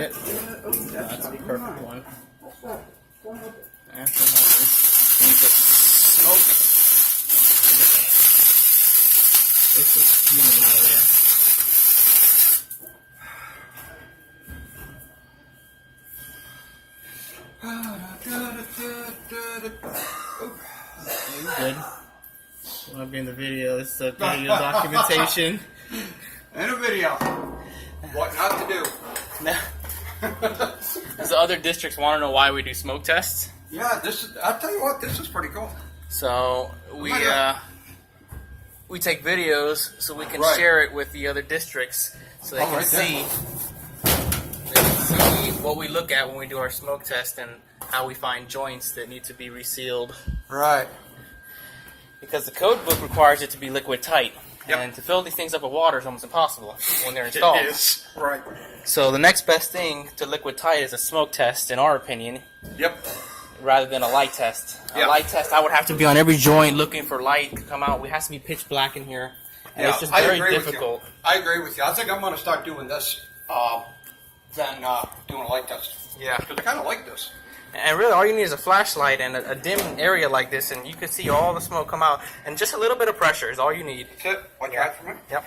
it. That's the perfect one. After smoke. This is steaming out of there. Good. Want to be in the video? This is a video documentation. And a video. What not to do. As the other districts want to know why we do smoke tests. Yeah, I'll tell you what, this is pretty cool. So we take videos so we can share it with the other districts so they can see what we look at when we do our smoke test and how we find joints that need to be resealed. Right. Because the code book requires it to be liquid tight. Yep. And to fill these things up with water is almost impossible when they're installed. It is. Right. So the next best thing to liquid tight is a smoke test, in our opinion. Yep. Rather than a light test. Yep. A light test, I would have to be on every joint looking for light to come out. It has to be pitch black in here. And it's just very difficult. I agree with you. I think I'm going to start doing this than doing a light test. Yeah. Because I kind of like this. And really, all you need is a flashlight and a dim area like this, and you can see all the smoke come out. And just a little bit of pressure is all you need. That's it? What you got for me? Yep.